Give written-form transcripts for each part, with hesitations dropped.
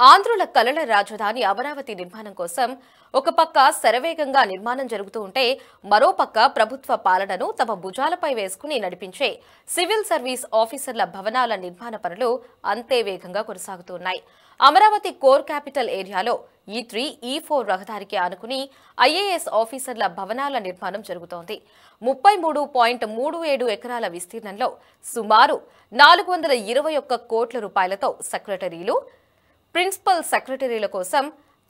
ఆంధ్రుల కలల రాజధాని అమరావతి నిర్మాణం కోసం ఒక పక్క శరవేగంగా నిర్మాణం జరుగుతూ ఉంటే మరోపక్క ప్రభుత్వ పాలనను తమ భుజాలపై వేసుకుని నడిపించే సివిల్ సర్వీస్ ఆఫీసర్ల భవనాల నిర్మాణ పనులు అంతే వేగంగా కొనసాగుతున్నాయి. అమరావతి కోర్ క్యాపిటల్ ఏరియాలో E3, E4 రహదారికి ఆనుకుని ఐఏఎస్ ఆఫీసర్ల భవనాల నిర్మాణం జరుగుతోంది. 33.37 ఎకరాల విస్తీర్ణంలో సుమారు 421 కోట్ల రూపాయలతో సెక్రటరీలు, ప్రిన్సిపల్ సెక్రటరీల కోసం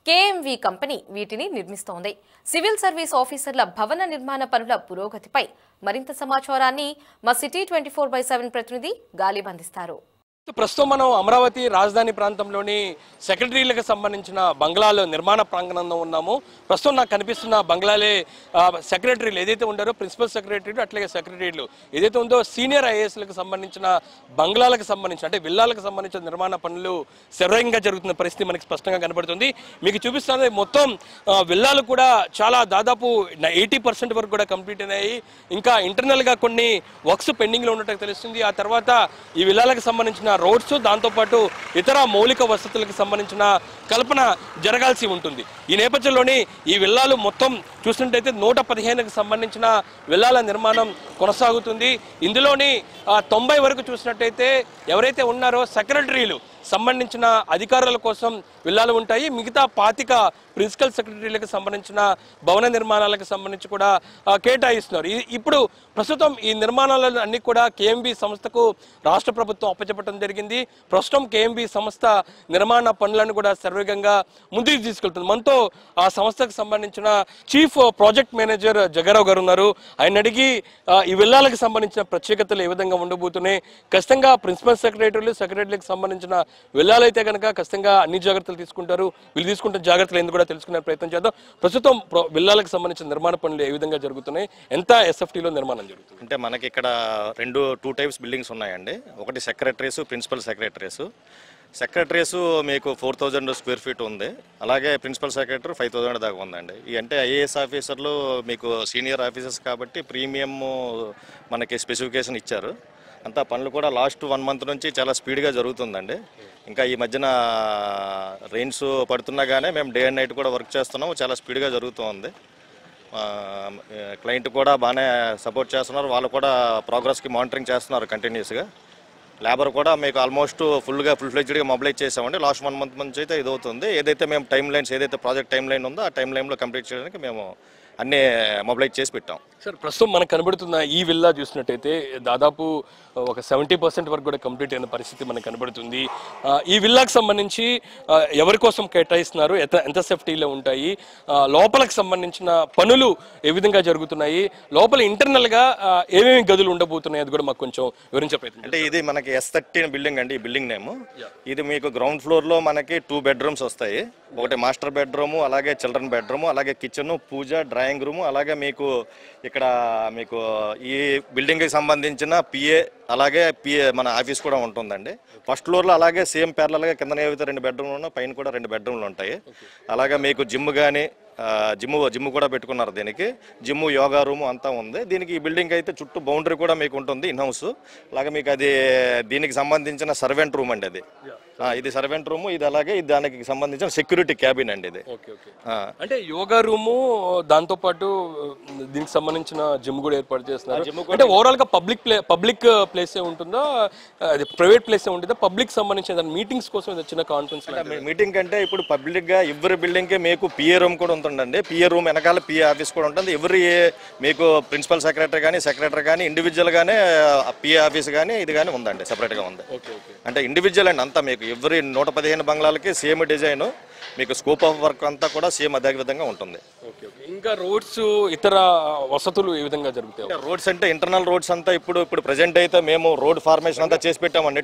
కేఎంవి కంపెనీ వీటిని నిర్మిస్తోంది. సివిల్ సర్వీస్ ఆఫీసర్ల భవన నిర్మాణ పనుల పురోగతిపై మరింత సమాచారాన్ని మా సిటీ 24/7 ప్రతినిధి గాలిబ్ అందిస్తారు. ప్రస్తుతం మనం అమరావతి రాజధాని ప్రాంతంలోని సెక్రటరీలకు సంబంధించిన బంగ్లాలో నిర్మాణ ప్రాంగణంలో ఉన్నాము. ప్రస్తుతం నాకు కనిపిస్తున్న బంగ్లాలే సెక్రటరీలు ఏదైతే ఉండారో ప్రిన్సిపల్ సెక్రటరీలు అట్లాగే సెక్రటరీలు ఏదైతే ఉందో సీనియర్ ఐఏఎస్లకు సంబంధించిన బంగ్లాలకు సంబంధించిన అంటే విల్లాలకు సంబంధించిన నిర్మాణ పనులు శరవేగంగా జరుగుతున్న పరిస్థితి మనకి స్పష్టంగా కనబడుతుంది. మీకు చూపిస్తున్నది మొత్తం విల్లాలు కూడా చాలా దాదాపు 80% వరకు కూడా కంప్లీట్ అయినాయి. ఇంకా ఇంటర్నల్గా కొన్ని వర్క్స్ పెండింగ్లో ఉన్నట్టు తెలుస్తుంది. ఆ తర్వాత ఈ విల్లాలకు సంబంధించిన రోడ్స్ దాంతోపాటు ఇతర మౌలిక వసతులకు సంబంధించిన కల్పన జరగాల్సి ఉంటుంది. ఈ నేపథ్యంలోని ఈ విల్లాలు మొత్తం చూసినట్టయితే 115కు సంబంధించిన విల్లాల నిర్మాణం కొనసాగుతుంది. ఇందులోని 90 వరకు చూసినట్టయితే ఎవరైతే ఉన్నారో సెక్రటరీలు సంబంధించిన అధికారుల కోసం విల్లాలు ఉంటాయి. మిగతా 25 ప్రిన్సిపల్ సెక్రటరీలకు సంబంధించిన భవన నిర్మాణాలకు సంబంధించి కూడా కేటాయిస్తున్నారు. ఇప్పుడు ప్రస్తుతం ఈ నిర్మాణాలను అన్ని కూడా కేఎంబి సంస్థకు రాష్ట్ర ప్రభుత్వం అప్పచెప్పడం జరిగింది. ప్రస్తుతం కేఎంబి సంస్థ నిర్మాణ పనులను కూడా శరవేగంగా ముందుకు తీసుకెళ్తుంది. మనతో ఆ సంస్థకు సంబంధించిన చీఫ్ ప్రాజెక్ట్ మేనేజర్ జగ్గారావు గారు ఉన్నారు. ఆయన అడిగి ఈ విల్లాలకు సంబంధించిన ప్రత్యేకతలు ఏ విధంగా ఉండబోతున్నాయి, ఖచ్చితంగా ప్రిన్సిపల్ సెక్రటరీలకు సంబంధించిన విల్లాలైతే కనుక ఖచ్చితంగా అన్ని జాగ్రత్తలు తీసుకుంటారు. వీళ్ళు తీసుకుంటున్న జాగ్రత్తలు ఎందుకు కూడా తెలుసుకునే ప్రయత్నం చేద్దాం. ప్రస్తుతం విల్లాలకు సంబంధించిన నిర్మాణ పనులు ఏ విధంగా జరుగుతున్నాయి, ఎంత ఎస్ఎఫ్టీలో నిర్మాణం జరుగుతుంది? అంటే మనకి ఇక్కడ టూ టైప్స్ బిల్డింగ్స్ ఉన్నాయండి. ఒకటి సెక్రటరీస్, ప్రిన్సిపల్ సెక్రటరీస్. సెక్రటరీస్ మీకు 4000 స్క్వేర్ ఫీట్ ఉంది. అలాగే ప్రిన్సిపల్ సెక్రటరీ 5000 దాకా ఉందండి. ఈ అంటే ఐఏఎస్ ఆఫీసర్లు మీకు సీనియర్ ఆఫీసర్స్ కాబట్టి ప్రీమియం మనకి స్పెసిఫికేషన్ ఇచ్చారు. అంతా పనులు కూడా లాస్ట్ 1 మంత్ నుంచి చాలా స్పీడ్గా జరుగుతుందండి. ఇంకా ఈ మధ్యన రెయిన్స్ పడుతున్నా కానీ మేము డే అండ్ నైట్ కూడా వర్క్ చేస్తున్నాము. చాలా స్పీడ్గా జరుగుతుంది. క్లయింట్ కూడా బాగానే సపోర్ట్ చేస్తున్నారు. వాళ్ళు కూడా ప్రోగ్రెస్కి మానిటరింగ్ చేస్తున్నారు కంటిన్యూస్గా. లేబర్ కూడా మీకు ఆల్మోస్ట్ ఫుల్ ఫ్లెడ్జ్డ్గా మొబిలైజ్ చేసామండి. లాస్ట్ 1 మంత్ నుంచి అయితే ఇది అవుతుంది. ఏదైతే మేము టైం లైన్స్ ఏదైతే ప్రాజెక్ట్ టైం లైన్ ఉందో ఆ టైం లైన్లో కంప్లీట్ చేయడానికి మేము అన్నీ మొబిలైజ్ చేసి పెట్టాం. సార్ ప్రస్తుతం మనకు కనబడుతున్న ఈ విల్లా చూసినట్టయితే దాదాపు ఒక 70% వరకు కూడా కంప్లీట్ అయిన పరిస్థితి మనకు కనబడుతుంది. ఈ విల్లాకు సంబంధించి ఎవరి కోసం కేటాయిస్తున్నారు, ఎంత సేఫ్టీలో ఉంటాయి, లోపలకు సంబంధించిన పనులు ఏ విధంగా జరుగుతున్నాయి, లోపల ఇంటర్నల్గా ఏమేమి గదులు ఉండబోతున్నాయి అది కూడా మాకు కొంచెం వివరించే ప్రయత్నం. అంటే ఇది మనకి S13 బిల్డింగ్ అండి. ఈ బిల్డింగ్ నేమ్ ఇది మీకు గ్రౌండ్ ఫ్లోర్లో మనకి 2 బెడ్రూమ్స్ వస్తాయి. ఒకటి మాస్టర్ బెడ్రూము, అలాగే చిల్డ్రన్ బెడ్రూము, అలాగే కిచెన్, పూజ, డ్రాయింగ్ రూము, అలాగే మీకు ఇక్కడ మీకు ఈ బిల్డింగ్కి సంబంధించిన పిఏ అలాగే మన ఆఫీస్ కూడా ఉంటుందండి. ఫస్ట్ ఫ్లోర్లో అలాగే సేమ్ ప్యారలల్గా కింద ఏవైతే 2 బెడ్రూమ్లు ఉన్నాయో పైన కూడా 2 బెడ్రూమ్లు ఉంటాయి. అలాగే మీకు జిమ్ కానీ జిమ్ కూడా పెట్టుకున్నారు. దీనికి జిమ్, యోగా రూము అంతా ఉంది. దీనికి ఈ బిల్డింగ్ అయితే చుట్టూ బౌండరీ కూడా మీకు ఉంటుంది ఇన్ హౌస్. అలాగే మీకు అది దీనికి సంబంధించిన సర్వెంట్ రూమ్ అండి. అది ఇది సర్వెంట్ రూము. ఇది అలాగే దానికి సంబంధించిన సెక్యూరిటీ క్యాబిన్ అండి. ఇది అంటే యోగా రూము దాంతో పాటు దీనికి సంబంధించిన జిమ్ కూడా ఏర్పాటు చేస్తున్నారు. అంటే ఓవరాల్ గా పబ్లిక్ ప్లేస్ ఉంటుందా, అది ప్రైవేట్ ప్లేస్ ఉంటుందా, పబ్లిక్ సంబంధించిన మీటింగ్స్ కోసం చిన్న కాన్ఫరెన్స్ మీటింగ్ అంటే ఇప్పుడు పబ్లిక్ గా ఎవరి బిల్డింగ్ కి మీకు పిఏ రూమ్ కూడా ఉంటుందండి. పిఏ రూమ్ వెనకాల పిఏ ఆఫీస్ కూడా ఉంటుంది. ఎవరి మీకు ప్రిన్సిపల్ సెక్రటరీ కానీ ఇండివిజువల్ గానే పిఏ ఆఫీస్ కానీ ఇది కానీ ఉందండి, సెపరేట్ గా ఉంది. అంటే ఇండివిజువల్ అండి అంతా మీకు ఎవరి 115 బంగ్లాలకి సేమ్ డిజైన్, మీకు స్కోప్ ఆఫ్ వర్క్ అంతా కూడా సేమ్ అదే విధంగా ఉంటుంది. ఇంకా రోడ్స్ ఇతర వసతులు ఏ విధంగా జరుగుతాయి? రోడ్స్ అంటే ఇంటర్నల్ రోడ్స్ అంతా ఇప్పుడు ప్రెజెంట్ అయితే మేము రోడ్ ఫార్మేషన్ అంతా చేసి పెట్టామండి.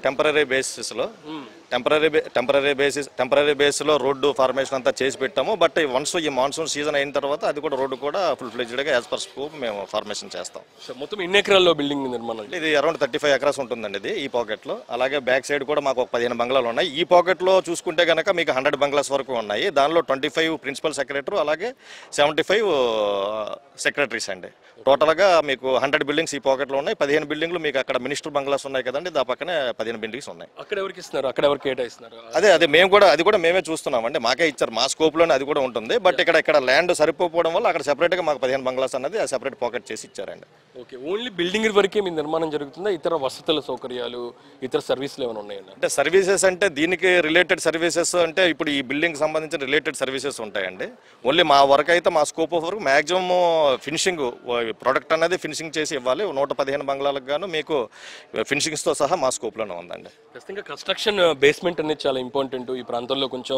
టెంపరీ బేస్లో రోడ్డు ఫార్మేషన్ అంతా చేసి పెట్టాము. బట్ వన్స్ ఈ మాన్సూన్ సీజన్ అయిన తర్వాత అది కూడా రోడ్డు కూడా ఫుల్ ఫ్లెడ్జ్డ్గా యాజ్ పర్ స్కోప్ మేము ఫార్మేషన్ చేస్తాం. మొత్తం ఎన్ని ఎకరాల్లో బిల్డింగ్ నిర్మాణం? ఇది అరౌండ్ 35 ఎకరాస్ ఉంటుందండి ఇది ఈ పాకెట్లో. అలాగే బ్యాక్ సైడ్ కూడా మాకు 15 బంగ్లాలు ఉన్నాయి. ఈ పాకెట్లో చూసుకుంటే కనుక మీకు 100 బంగ్లాస్ వరకు ఉన్నాయి. దానిలో 25 ప్రిన్సిపల్ సెక్రటరీ, అలాగే 75 సెక్రటరీస్ అండి. టోటల్గా మీకు 100 బిల్డింగ్స్ ఈ పాకెట్లో ఉన్నాయి. 15 బిల్డింగ్లు మీకు అక్కడ మినిస్టర్ బంగ్లాస్ ఉన్నాయి కదండి, దా పక్కనే 15 బిల్డింగ్స్ ఉన్నాయి. అక్కడ ఎవరికి ఇస్తున్నారు? అక్కడ ఎవరు కేటాయిస్తున్నారు? అదే మేము కూడా అది కూడా మేమే చూస్తున్నాం అండి. మాకే ఇచ్చారు, మా స్కోప్లోనే అది కూడా ఉంటుంది. బట్ ఇక్కడ ల్యాండ్ సరిపోవడం వల్ల అక్కడ సెపరేట్గా మాకు 15 బంగ్లాస్ అన్నది సెపరేట్ పాకెట్ చేసి ఇచ్చారండి. ఓకే, ఓన్లీ బిల్డింగ్ వరకే మీ నిర్మాణం జరుగుతుందా? ఇతర వసతుల సౌకర్యాలు, ఇతర సర్వీసులు ఏమైనా ఉన్నాయండి? అంటే సర్వీసెస్ అంటే దీనికి రిలేటెడ్ సర్వీసెస్ అంటే ఇప్పుడు ఈ బిల్డింగ్ సంబంధించిన రిలేటెడ్ సర్వీసెస్ ఉంటాయండి. ఓన్లీ మా వర్క్ అయితే మా scope of work maximum finishing product అనేది ఫినిషింగ్ చేసి ఇవ్వాలి. 115 బంగ్లాలకు గాను మీకు ఫినిషింగ్స్తో సహా మా స్కోప్లోనే ఉందండి. ఖచ్చితంగా కన్స్ట్రక్షన్ బేస్మెంట్ అనేది చాలా ఇంపార్టెంట్. ఈ ప్రాంతంలో కొంచెం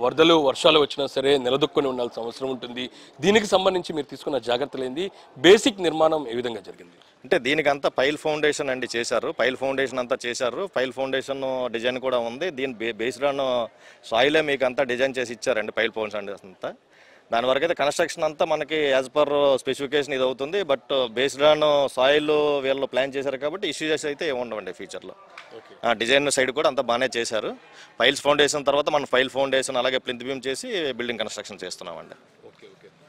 వరదలు వర్షాలు వచ్చినా సరే నిలదొక్కుని ఉండాల్సిన అవసరం ఉంటుంది. దీనికి సంబంధించి మీరు తీసుకున్న జాగ్రత్తలు ఏంది? బేసిక్ నిర్మాణం ఏ విధంగా జరిగింది? అంటే దీనికి అంతా పైల్ ఫౌండేషన్ అండి చేశారు. పైల్ ఫౌండేషన్ అంతా చేశారు. పైల్ ఫౌండేషన్ డిజైన్ కూడా ఉంది. దీని బేస్డ్ ఆన్ సాయిలే మీకు అంతా డిజైన్ చేసి ఇచ్చారండి. పైల్ ఫౌండేషన్ అంతా దాని వరకు అయితే కన్స్ట్రక్షన్ అంతా మనకి యాజ్ పర్ స్పెసిఫికేషన్ ఇది అవుతుంది. బట్ బేస్డ్ ఆన్ సాయిల్ వీళ్ళు ప్లాన్ చేశారు కాబట్టి ఇష్యూస్ అయితే ఏమి ఉండవండి ఫ్యూచర్లో. డిజైన్ సైడ్ కూడా అంతా బాగానే చేశారు. పైల్స్ ఫౌండేషన్ తర్వాత మనం ఫైల్ ఫౌండేషన్ అలాగే ప్లింత్ బీమ్ చేసి బిల్డింగ్ కన్స్ట్రక్షన్ చేస్తున్నామండి.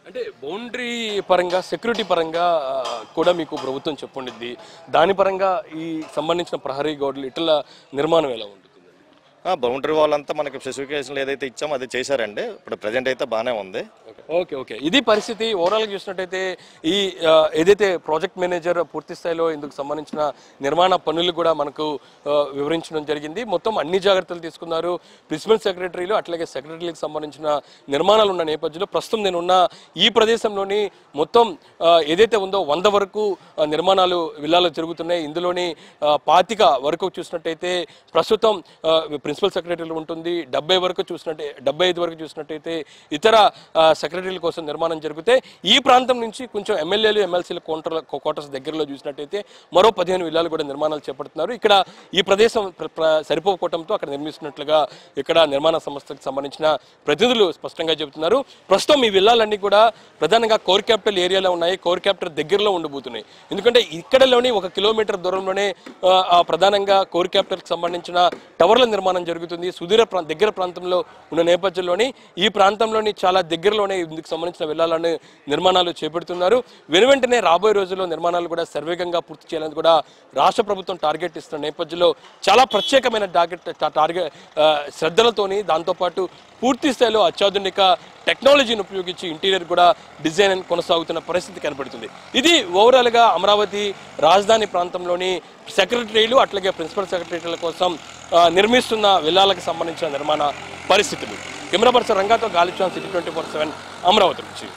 అంటే బౌండరీ పరంగా, సెక్యూరిటీ పరంగా కూడా మీకు ప్రభుత్వం చెప్పుండిద్ది. దాని పరంగా ఈ సంబంధించిన ప్రహరీ గోడలు ఇట్లా నిర్మాణం ఎలా ఉంటుంది? బౌండరీ వాల్ అంతా మనకి స్పెసిఫికేషన్ ఏదైతే ఇచ్చామో అది చేశారండి. ఇప్పుడు ప్రజెంట్ అయితే బాగానే ఉంది. ఓకే, ఇది పరిస్థితి. ఓవరాల్గా చూసినట్టయితే ఈ ఏదైతే ప్రాజెక్ట్ మేనేజర్ పూర్తి స్థాయిలో ఇందుకు సంబంధించిన నిర్మాణ పనులు కూడా మనకు వివరించడం జరిగింది. మొత్తం అన్ని జాగ్రత్తలు తీసుకున్నారు. ప్రిన్సిపల్ సెక్రటరీలు అట్లాగే సెక్రటరీలకు సంబంధించిన నిర్మాణాలు ఉన్న నేపథ్యంలో ప్రస్తుతం నేనున్న ఈ ప్రదేశంలోని మొత్తం ఏదైతే ఉందో 100 వరకు నిర్మాణాలు విల్లాలు జరుగుతున్నాయి. ఇందులోని 25 వరకు చూసినట్టయితే ప్రస్తుతం ప్రిన్సిపల్ సెక్రటరీలు ఉంటుంది. 75 వరకు చూసినట్టయితే ఇతర సెక్రటరీల కోసం నిర్మాణం జరిగితే ఈ ప్రాంతం నుంచి కొంచెం ఎమ్మెల్యేలు ఎమ్మెల్సీల క్వార్టర్స్ దగ్గరలో చూసినట్టయితే మరో 15 విల్లాలు కూడా నిర్మాణాలు చేపడుతున్నారు. ఇక్కడ ఈ ప్రదేశం సరిపోవటంతో అక్కడ నిర్మిస్తున్నట్లుగా ఇక్కడ నిర్మాణ సంస్థకు సంబంధించిన ప్రతినిధులు స్పష్టంగా చెబుతున్నారు. ప్రస్తుతం ఈ విల్లాలన్నీ కూడా ప్రధానంగా కోర్ క్యాపిటల్ ఏరియాలో ఉన్నాయి. కోర్ క్యాపిటల్ దగ్గరలో ఉండబోతున్నాయి. ఎందుకంటే ఇక్కడలోని 1 కిలోమీటర్ దూరంలోనే ప్రధానంగా కోర్ క్యాపిటల్కి సంబంధించిన టవర్ల నిర్మాణం జరుగుతుంది. దగ్గర ప్రాంతంలో ఉన్న నేపథ్యంలోని ఈ ప్రాంతంలోని చాలా దగ్గరలోనే ఇందుకు సంబంధించిన విల్లాలను నిర్మాణాలు చేపడుతున్నారు. వెనువెంటనే రాబోయే రోజుల్లో నిర్మాణాలు కూడా సర్వేగంగా పూర్తి చేయాలని కూడా రాష్ట్ర ప్రభుత్వం టార్గెట్ ఇస్తున్న నేపథ్యంలో చాలా ప్రత్యేకమైన టార్గెట్ శ్రద్ధలతోని దాంతోపాటు పూర్తి స్థాయిలో అత్యాధునిక టెక్నాలజీని ఉపయోగించి ఇంటీరియర్ కూడా డిజైన్ కొనసాగుతున్న పరిస్థితి కనబడుతుంది. ఇది ఓవరాల్గా అమరావతి రాజధాని ప్రాంతంలోని సెక్రటరీలు అట్లాగే ప్రిన్సిపల్ సెక్రటరీల కోసం నిర్మిస్తున్న విల్లాలకు సంబంధించిన నిర్మాణ పరిస్థితులు. కెమెరా పర్సన్ రంగాతో గాలిచాన్, సిటీ 24/7 అమరావతి నుంచి.